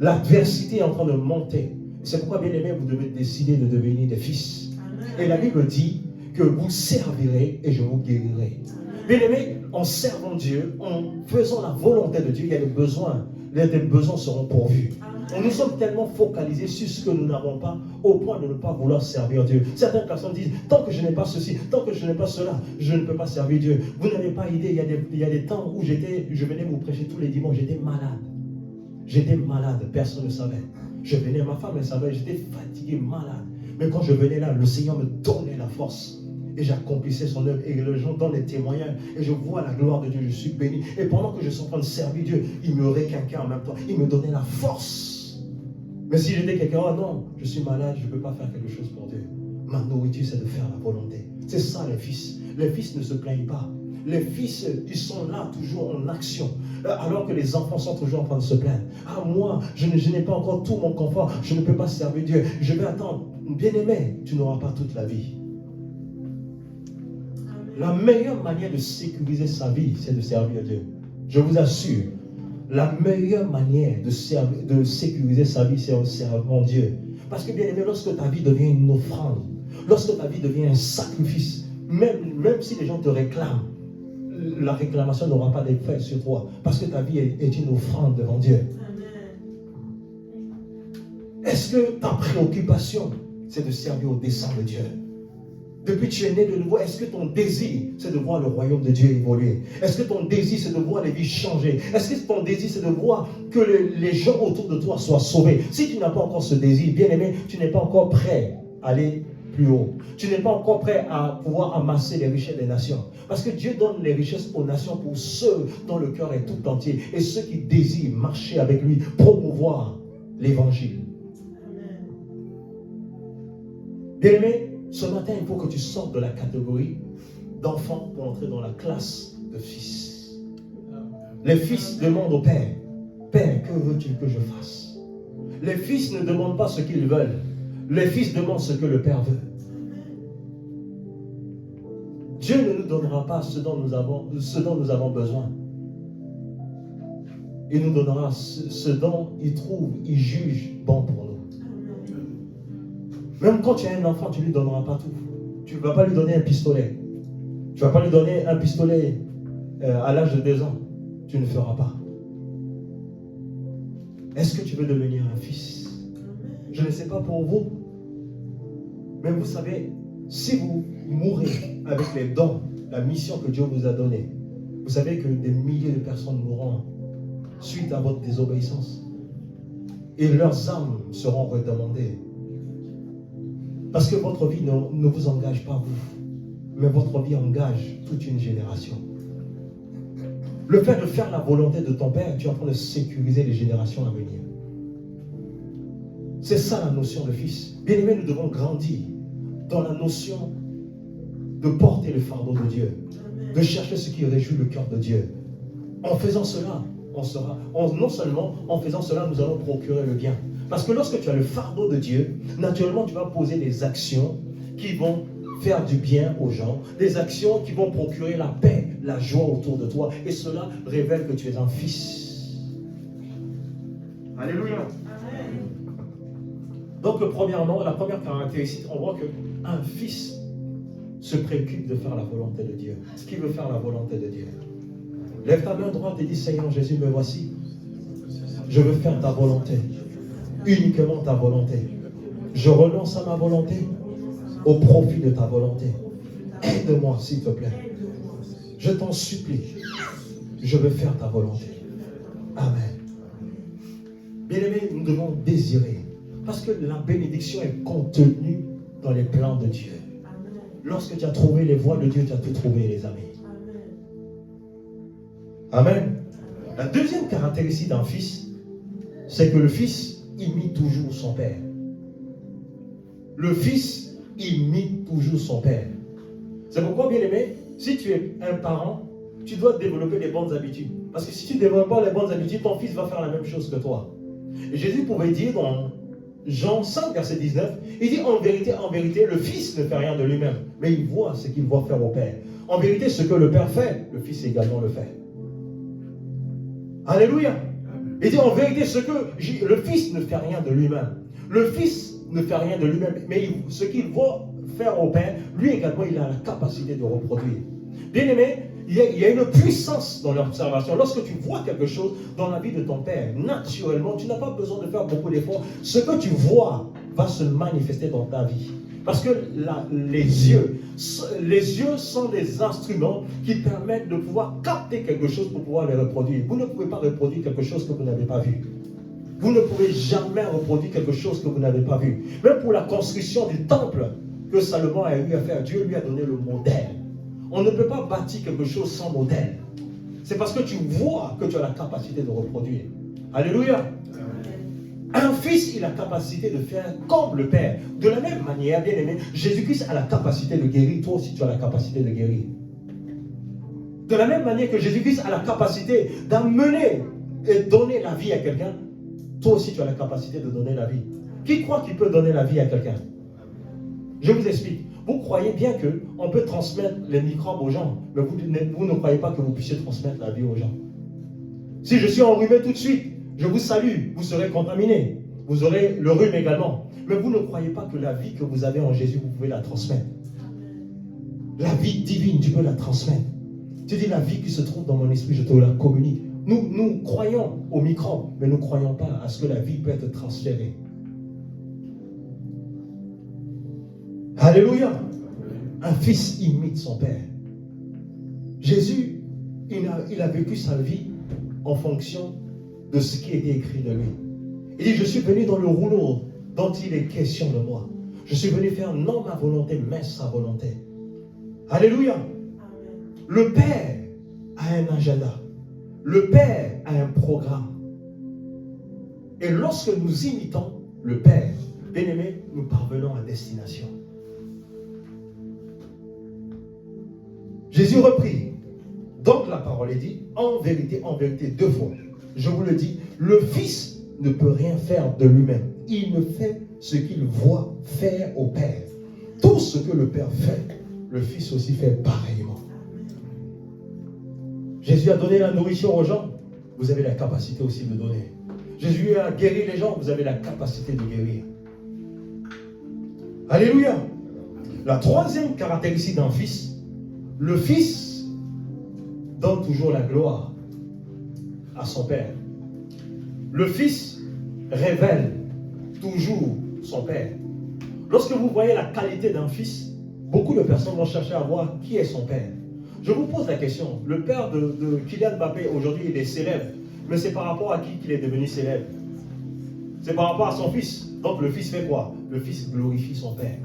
L'adversité est en train de monter. C'est pourquoi, bien aimé, vous devez décider de devenir des fils. Amen. Et la Bible dit que vous servirez et je vous guérirai. Bien aimé, en servant Dieu, en faisant la volonté de Dieu, il y a des besoins. Les besoins seront pourvus. Nous sommes tellement focalisés sur ce que nous n'avons pas, au point de ne pas vouloir servir Dieu. Certaines personnes disent, tant que je n'ai pas ceci, tant que je n'ai pas cela, je ne peux pas servir Dieu. Vous n'avez pas idée, il y a des temps où je venais vous prêcher tous les dimanches, j'étais malade. J'étais malade, personne ne savait. Je venais, ma femme elle savait, j'étais fatigué, malade. Mais quand je venais là, le Seigneur me donnait la force. Et j'accomplissais son œuvre. Et les gens donnent des témoignages. Et je vois la gloire de Dieu. Je suis béni. Et pendant que je suis en train de servir Dieu, il me requinquait en même temps. Il me donnait la force. Mais si j'étais quelqu'un, oh non, je suis malade, je ne peux pas faire quelque chose pour Dieu. Ma nourriture, c'est de faire la volonté. C'est ça les fils. Les fils ne se plaignent pas. Les fils, ils sont là toujours en action. Alors que les enfants sont toujours en train de se plaindre. Ah, moi, je n'ai pas encore tout mon confort. Je ne peux pas servir Dieu. Je vais attendre. Bien-aimé, tu n'auras pas toute la vie. La meilleure manière de sécuriser sa vie, c'est de servir Dieu. Je vous assure, la meilleure manière de sécuriser sa vie, c'est en servant Dieu. Parce que bien aimé, lorsque ta vie devient une offrande, lorsque ta vie devient un sacrifice, même si les gens te réclament, la réclamation n'aura pas d'effet sur toi, parce que ta vie est une offrande devant Dieu. Est-ce que ta préoccupation, c'est de servir au dessein de Dieu? Depuis que tu es né de nouveau, est-ce que ton désir, c'est de voir le royaume de Dieu évoluer? Est-ce que ton désir, c'est de voir les vies changer? Est-ce que ton désir, c'est de voir que les gens autour de toi soient sauvés? Si tu n'as pas encore ce désir, bien aimé, tu n'es pas encore prêt à aller plus haut. Tu n'es pas encore prêt à pouvoir amasser les richesses des nations. Parce que Dieu donne les richesses aux nations pour ceux dont le cœur est tout entier et ceux qui désirent marcher avec lui, promouvoir l'évangile. Bien aimé, ce matin, il faut que tu sortes de la catégorie d'enfants pour entrer dans la classe de fils. Les fils demandent au Père, Père, que veux-tu que je fasse? Les fils ne demandent pas ce qu'ils veulent. Les fils demandent ce que le Père veut. Dieu ne nous donnera pas ce dont nous avons besoin. Il nous donnera ce dont il juge bon pour nous. Même quand tu as un enfant, tu ne lui donneras pas tout. Tu ne vas pas lui donner un pistolet. Tu ne vas pas lui donner un pistolet à l'âge de 2 ans. Tu ne feras pas. Est-ce que tu veux devenir un fils? Je ne sais pas pour vous. Mais vous savez, si vous mourrez avec les dons, la mission que Dieu vous a donnée, vous savez que des milliers de personnes mourront suite à votre désobéissance. Et leurs âmes seront redemandées. Parce que votre vie ne vous engage pas vous, mais votre vie engage toute une génération. Le fait de faire la volonté de ton Père, tu es en train de sécuriser les générations à venir. C'est ça la notion de fils. Bien aimé, nous devons grandir dans la notion de porter le fardeau de Dieu, de chercher ce qui réjouit le cœur de Dieu. En faisant cela, non seulement en faisant cela, nous allons procurer le bien. Parce que lorsque tu as le fardeau de Dieu, naturellement, tu vas poser des actions qui vont faire du bien aux gens, des actions qui vont procurer la paix, la joie autour de toi. Et cela révèle que tu es un fils. Alléluia. Donc, premièrement, la première caractéristique, on voit qu'un fils se préoccupe de faire la volonté de Dieu. Ce qui veut faire la volonté de Dieu. Lève ta main droite et dis, Seigneur Jésus, me voici. Je veux faire ta volonté. Uniquement ta volonté. Je renonce à ma volonté au profit de ta volonté. Aide-moi, s'il te plaît. Je t'en supplie. Je veux faire ta volonté. Amen. Bien-aimés, nous devons désirer. Parce que la bénédiction est contenue dans les plans de Dieu. Lorsque tu as trouvé les voies de Dieu, tu as tout trouvé, les amis. Amen. La deuxième caractéristique d'un fils, c'est que le fils imite toujours son père. Le fils imite toujours son père. C'est pourquoi, bien aimé, si tu es un parent, tu dois développer les bonnes habitudes. Parce que si tu ne développes pas les bonnes habitudes, ton fils va faire la même chose que toi. Et Jésus pouvait dire dans Jean 5, verset 19, il dit en vérité, le fils ne fait rien de lui-même, mais il voit ce qu'il voit faire au père. En vérité, ce que le père fait, le fils également le fait. Alléluia. Il dit en vérité, le fils ne fait rien de lui-même. Le fils ne fait rien de lui-même, mais ce qu'il voit faire au père, lui également, il a la capacité de reproduire. Bien aimé, il y a une puissance dans l'observation. Lorsque tu vois quelque chose dans la vie de ton père, naturellement, tu n'as pas besoin de faire beaucoup d'efforts. Ce que tu vois va se manifester dans ta vie. Parce que les yeux sont des instruments qui permettent de pouvoir capter quelque chose pour pouvoir les reproduire. Vous ne pouvez pas reproduire quelque chose que vous n'avez pas vu. Vous ne pouvez jamais reproduire quelque chose que vous n'avez pas vu. Même pour la construction du temple que Salomon a eu à faire, Dieu lui a donné le modèle. On ne peut pas bâtir quelque chose sans modèle. C'est parce que tu vois que tu as la capacité de reproduire. Alléluia. Un fils, il a la capacité de faire comme le Père. De la même manière, bien aimé, Jésus-Christ a la capacité de guérir. Toi aussi, tu as la capacité de guérir. De la même manière que Jésus-Christ a la capacité d'amener et donner la vie à quelqu'un, toi aussi, tu as la capacité de donner la vie. Qui croit qu'il peut donner la vie à quelqu'un? Je vous explique. Vous croyez bien qu'on peut transmettre les microbes aux gens, mais vous ne croyez pas que vous puissiez transmettre la vie aux gens. Si je suis enrhumé tout de suite, je vous salue, vous serez contaminé. Vous aurez le rhume également. Mais vous ne croyez pas que la vie que vous avez en Jésus, vous pouvez la transmettre. La vie divine, tu peux la transmettre. Tu dis la vie qui se trouve dans mon esprit, je te la communique. Nous croyons au microbe, mais nous ne croyons pas à ce que la vie peut être transférée. Alléluia. Un fils imite son père. Jésus, il a vécu sa vie en fonction de ce qui était écrit de lui. Il dit, je suis venu dans le rouleau dont il est question de moi. Je suis venu faire non ma volonté, mais sa volonté. Alléluia. Le Père a un agenda. Le Père a un programme. Et lorsque nous imitons le Père, bien-aimés, nous parvenons à destination. Jésus reprit. Donc la parole est dit, en vérité, deux fois. Je vous le dis, le Fils ne peut rien faire de lui-même. Il ne fait ce qu'il voit faire au Père. Tout ce que le Père fait, le Fils aussi fait pareillement. Jésus a donné la nourriture aux gens, vous avez la capacité aussi de donner. Jésus a guéri les gens, vous avez la capacité de guérir. Alléluia. La troisième caractéristique d'un fils, le fils donne toujours la gloire à son père. Le fils révèle toujours son père. Lorsque vous voyez la qualité d'un fils, beaucoup de personnes vont chercher à voir qui est son père. Je vous pose la question, le père de Kylian Mbappé aujourd'hui il est célèbre, mais c'est par rapport à qui qu'il est devenu célèbre? C'est par rapport à son fils. Donc le fils fait quoi? Le fils glorifie son père.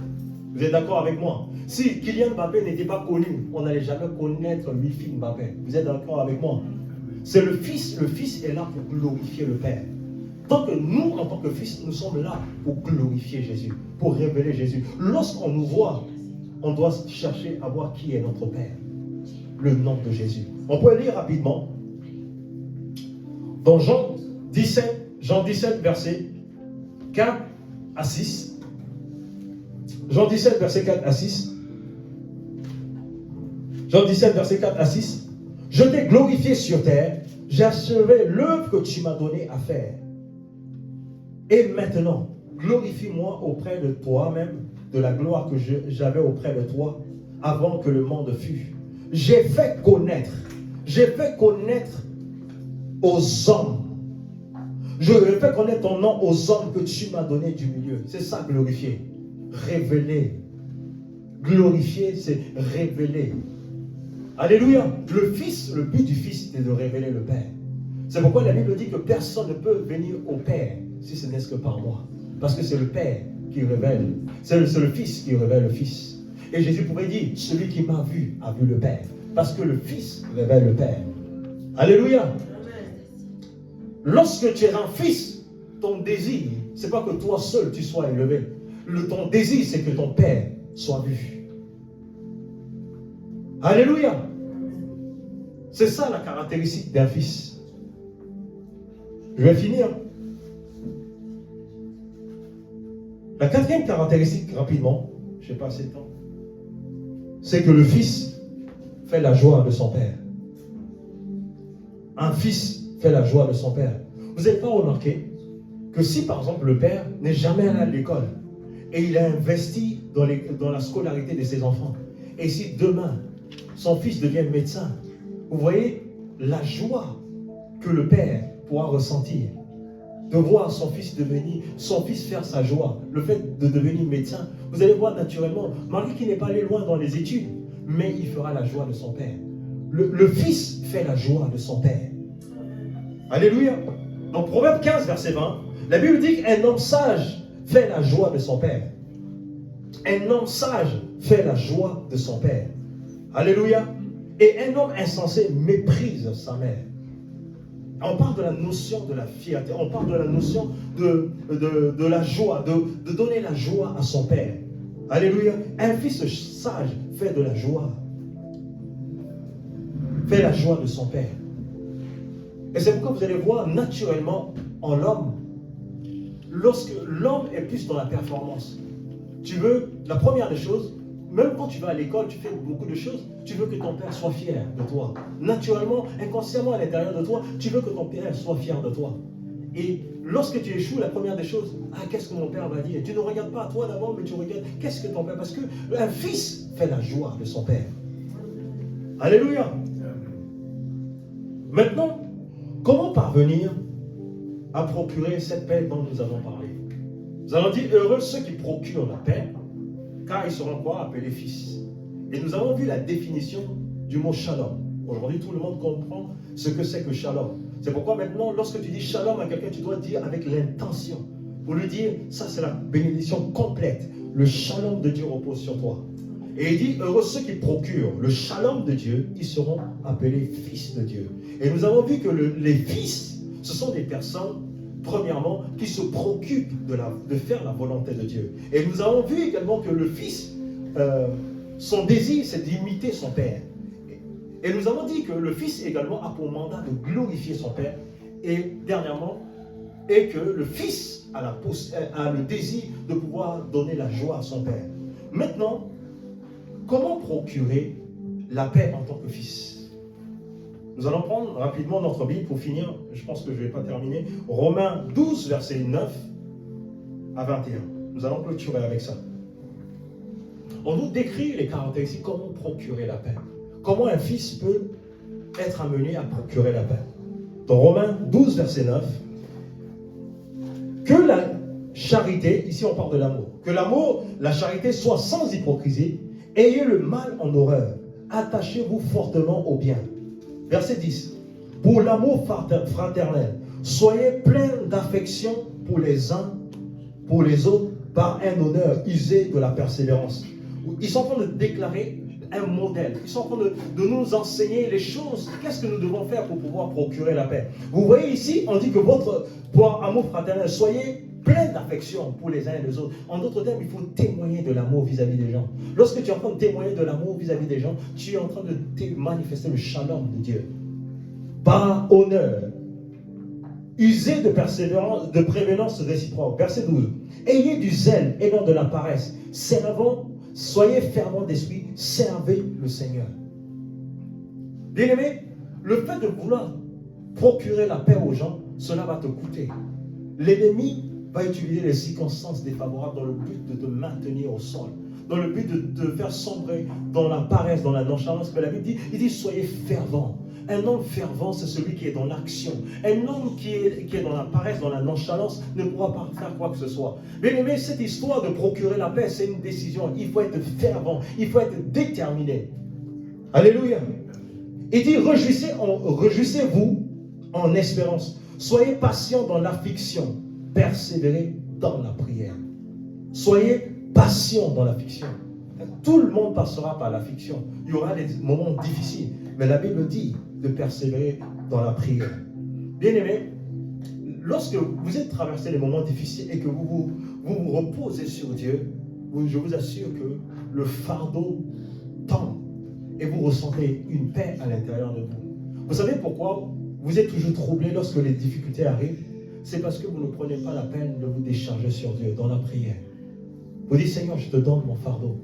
Vous êtes d'accord avec moi? Si Kylian Mbappé n'était pas connu, on n'allait jamais connaître Mifi Mbappé. Vous êtes d'accord avec moi? C'est le fils est là pour glorifier le père. Donc nous, en tant que fils, nous sommes là pour glorifier Jésus, pour révéler Jésus. Lorsqu'on nous voit, on doit chercher à voir qui est notre père. Le nom de Jésus. On peut lire rapidement dans Jean 17, verset 4 à 6. Jean 17, verset 4 à 6. Jean 17, verset 4 à 6. Je t'ai glorifié sur terre, j'ai achevé l'œuvre que tu m'as donné à faire. Et maintenant, glorifie-moi auprès de toi-même, de la gloire que j'avais auprès de toi, avant que le monde fût. J'ai fait connaître aux hommes. Je fais connaître ton nom aux hommes que tu m'as donné du milieu. C'est ça, glorifier. Révéler. Glorifier, c'est révéler. Alléluia. Le but du Fils, c'est de révéler le Père. C'est pourquoi la Bible dit que personne ne peut venir au Père si ce n'est que par moi. Parce que c'est le Père qui révèle. C'est le Fils qui révèle le Fils. Et Jésus pouvait dire, celui qui m'a vu a vu le Père. Parce que le Fils révèle le Père. Alléluia. Amen. Lorsque tu es un fils, ton désir, c'est pas que toi seul tu sois élevé. Ton désir, c'est que ton Père soit vu. Alléluia. C'est ça la caractéristique d'un fils. Je vais finir. La quatrième caractéristique, rapidement, je n'ai pas assez de temps, c'est que le fils fait la joie de son père. Un fils fait la joie de son père. Vous n'avez pas remarqué que si par exemple le père n'est jamais allé à l'école et il a investi dans la scolarité de ses enfants, et si demain son fils devient médecin, vous voyez la joie que le père pourra ressentir de voir son fils faire sa joie, le fait de devenir médecin. Vous allez voir naturellement, Marie qui n'est pas allé loin dans les études, mais il fera la joie de son père. Le fils fait la joie de son père. Alléluia. Dans Proverbe 15, verset 20, la Bible dit qu'un homme sage fait la joie de son père. Un homme sage fait la joie de son père. Alléluia. Et un homme insensé méprise sa mère. On parle de la notion de la fierté, on parle de la notion de la joie, de donner la joie à son père. Alléluia. Un fils sage fait de la joie. Fait la joie de son père. Et c'est pourquoi vous allez voir naturellement en l'homme, lorsque l'homme est plus dans la performance, la première des choses, même quand tu vas à l'école, tu fais beaucoup de choses, tu veux que ton père soit fier de toi. Naturellement, inconsciemment à l'intérieur de toi, tu veux que ton père soit fier de toi. Et lorsque tu échoues, la première des choses, qu'est-ce que mon père va dire? Tu ne regardes pas à toi d'abord, mais tu regardes qu'est-ce que ton père. Parce qu'un fils fait la joie de son père. Alléluia. Maintenant, comment parvenir à procurer cette paix dont nous avons parlé? Nous allons dire, heureux ceux qui procurent la paix, car ils seront quoi? Appelés fils. Et nous avons vu la définition du mot shalom. Aujourd'hui, tout le monde comprend ce que c'est que shalom. C'est pourquoi maintenant, lorsque tu dis shalom à quelqu'un, tu dois dire avec l'intention. Pour lui dire, ça c'est la bénédiction complète. Le shalom de Dieu repose sur toi. Et il dit, heureux ceux qui procurent le shalom de Dieu, ils seront appelés fils de Dieu. Et nous avons vu que les fils, ce sont des personnes, premièrement, qui se préoccupent de faire la volonté de Dieu. Et nous avons vu également que le fils, son désir, c'est d'imiter son père. Et nous avons dit que le fils également a pour mandat de glorifier son père. Et dernièrement, et que le fils a le désir de pouvoir donner la joie à son père. Maintenant, comment procurer la paix en tant que fils? Nous allons prendre rapidement notre Bible pour finir. Je pense que je ne vais pas terminer. Romains 12, versets 9 à 21. Nous allons clôturer avec ça. On nous décrit les caractéristiques, comment procurer la paix. Comment un fils peut être amené à procurer la paix. Dans Romains 12, verset 9, que la charité, ici on parle de l'amour, que l'amour, la charité soit sans hypocrisie, ayez le mal en horreur, attachez-vous fortement au bien. Verset 10, pour l'amour fraternel, soyez pleins d'affection pour les uns, pour les autres, par un honneur usé de la persévérance. Ils sont en train de déclarer un modèle. Ils sont en train de nous enseigner les choses. Qu'est-ce que nous devons faire pour pouvoir procurer la paix? Vous voyez ici, on dit que pour amour fraternel, soyez plein d'affection pour les uns et les autres. En d'autres termes, il faut témoigner de l'amour vis-à-vis des gens. Lorsque tu es en train de témoigner de l'amour vis-à-vis des gens, tu es en train de manifester le shalom de Dieu. Par honneur, usez de persévérance, de prévenance réciproque. Verset 12. Ayez du zèle et non de la paresse. Soyez fervents d'esprit, servez le Seigneur. Bien-aimé, le fait de vouloir procurer la paix aux gens, cela va te coûter. L'ennemi va utiliser les circonstances défavorables dans le but de te maintenir au sol, dans le but de te faire sombrer dans la paresse, dans la nonchalance. Mais la Bible dit, il dit soyez fervents. Un homme fervent, c'est celui qui est dans l'action. Un homme qui est dans la paresse, dans la nonchalance, ne pourra pas faire quoi que ce soit. Bien aimé, cette histoire de procurer la paix, c'est une décision. Il faut être fervent, il faut être déterminé. Alléluia. Il dit, réjouissez-vous en espérance. Soyez patients dans l'affliction. Persévérez dans la prière. Soyez patients dans l'affliction. Tout le monde passera par l'affliction. Il y aura des moments difficiles. Mais la Bible dit de persévérer dans la prière. Bien-aimés, lorsque vous êtes traversé les moments difficiles et que vous vous reposez sur Dieu, je vous assure que le fardeau tombe et vous ressentez une paix à l'intérieur de vous. Vous savez pourquoi vous êtes toujours troublé lorsque les difficultés arrivent? C'est parce que vous ne prenez pas la peine de vous décharger sur Dieu dans la prière. Vous dites, Seigneur, je te donne mon fardeau.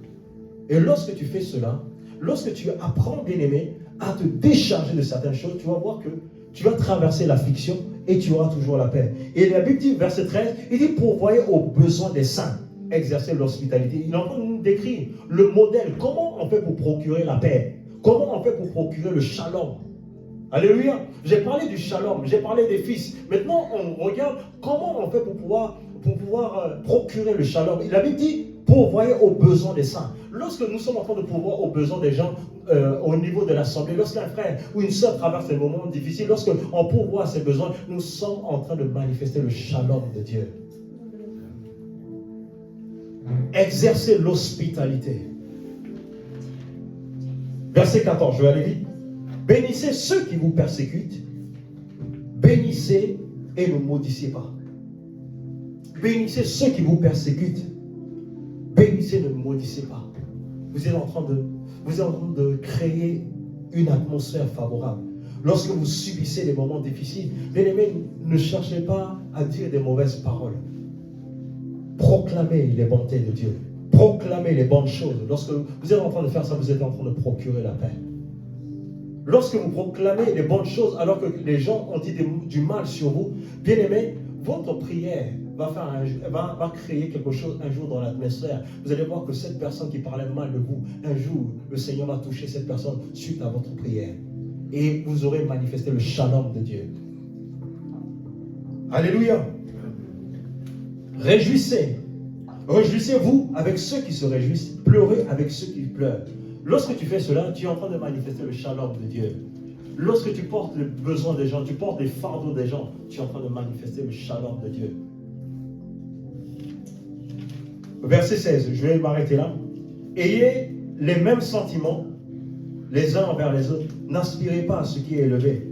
Et lorsque tu fais cela, lorsque tu apprends, bien-aimé, à te décharger de certaines choses, tu vas voir que tu vas traverser l'affliction et tu auras toujours la paix. Et la Bible dit, verset 13, il dit, pourvoyez aux besoins des saints, exercer l'hospitalité. Il est en train de nous décrire le modèle. Comment on fait pour procurer la paix? Comment on fait pour procurer le shalom? Alléluia. J'ai parlé du shalom, j'ai parlé des fils. Maintenant, on regarde comment on fait pour pouvoir procurer le shalom. La Bible dit, pourvoyez aux besoins des saints. Lorsque nous sommes en train de pourvoir aux besoins des gens au niveau de l'assemblée, lorsqu'un frère ou une sœur traverse des moments difficiles, lorsqu'on pourvoit à ses besoins, nous sommes en train de manifester le shalom de Dieu. Exercer l'hospitalité. Verset 14, je vais aller vite. Bénissez ceux qui vous persécutent. Bénissez et ne maudissez pas. Bénissez ceux qui vous persécutent. Bénissez, ne maudissez pas. Vous êtes en train de créer une atmosphère favorable. Lorsque vous subissez des moments difficiles, bien-aimés, ne cherchez pas à dire des mauvaises paroles. Proclamez les bontés de Dieu. Proclamez les bonnes choses. Lorsque vous êtes en train de faire ça, vous êtes en train de procurer la paix. Lorsque vous proclamez les bonnes choses alors que les gens ont dit du mal sur vous, bien-aimés, votre prière va créer quelque chose un jour dans l'atmosphère. Vous allez voir que cette personne qui parlait mal de vous, un jour, le Seigneur va toucher cette personne suite à votre prière. Et vous aurez manifesté le shalom de Dieu. Alléluia. Réjouissez. Réjouissez-vous avec ceux qui se réjouissent. Pleurez avec ceux qui pleurent. Lorsque tu fais cela, tu es en train de manifester le shalom de Dieu. Lorsque tu portes les besoins des gens, tu portes les fardeaux des gens, tu es en train de manifester le shalom de Dieu. Verset 16, je vais m'arrêter là. Ayez les mêmes sentiments les uns envers les autres. N'aspirez pas à ce qui est élevé,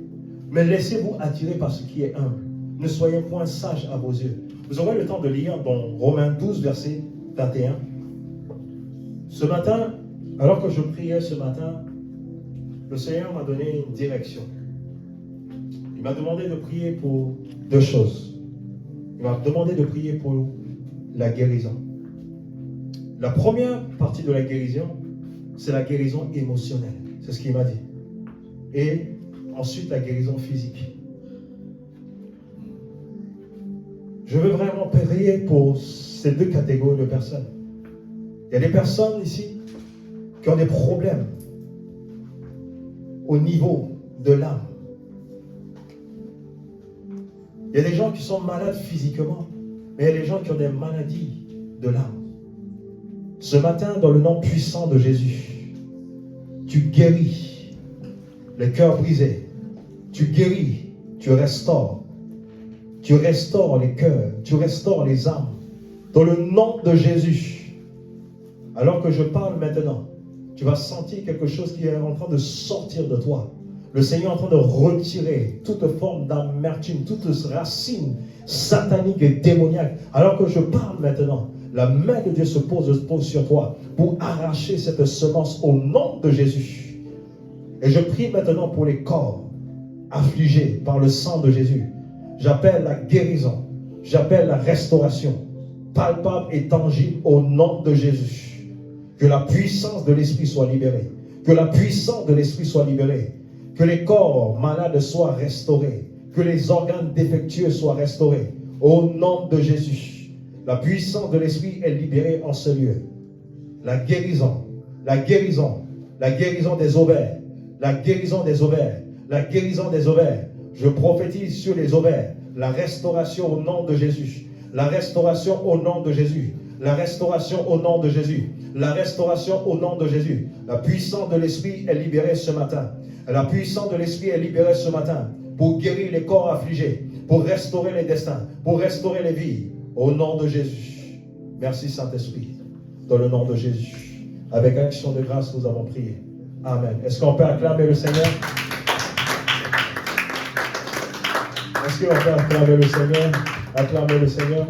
mais laissez-vous attirer par ce qui est humble. Ne soyez point sages à vos yeux. Vous aurez le temps de lire dans Romains 12, verset 21. Ce matin, alors que je priais ce matin, le Seigneur m'a donné une direction. Il m'a demandé de prier pour deux choses. Il m'a demandé de prier pour la guérison. La première partie de la guérison, c'est la guérison émotionnelle. C'est ce qu'il m'a dit. Et ensuite, la guérison physique. Je veux vraiment prier pour ces deux catégories de personnes. Il y a des personnes ici qui ont des problèmes au niveau de l'âme. Il y a des gens qui sont malades physiquement, mais il y a des gens qui ont des maladies de l'âme. Ce matin, dans le nom puissant de Jésus, tu guéris les cœurs brisés, tu guéris, tu restaures les cœurs, tu restaures les âmes. Dans le nom de Jésus, alors que je parle maintenant, tu vas sentir quelque chose qui est en train de sortir de toi. Le Seigneur est en train de retirer toute forme d'amertume, toute racine satanique et démoniaque. Alors que je parle maintenant, la main de Dieu se pose sur toi pour arracher cette semence au nom de Jésus. Et je prie maintenant pour les corps affligés par le sang de Jésus. J'appelle la guérison, j'appelle la restauration palpable et tangible au nom de Jésus. Que la puissance de l'Esprit soit libérée. Que la puissance de l'Esprit soit libérée. Que les corps malades soient restaurés. Que les organes défectueux soient restaurés. Au nom de Jésus. La puissance de l'Esprit est libérée en ce lieu. La guérison, la guérison, la guérison des ovaires, la guérison des ovaires, la guérison des ovaires. Je prophétise sur les ovaires. La restauration au nom de Jésus. La restauration au nom de Jésus. La restauration au nom de Jésus. La restauration au nom de Jésus. La puissance de l'Esprit est libérée ce matin. La puissance de l'Esprit est libérée ce matin pour guérir les corps affligés, pour restaurer les destins, pour restaurer les vies. Au nom de Jésus. Merci Saint-Esprit. Dans le nom de Jésus. Avec action de grâce, nous avons prié. Amen. Est-ce qu'on peut acclamer le Seigneur? Est-ce qu'on peut acclamer le Seigneur? Acclamer le Seigneur.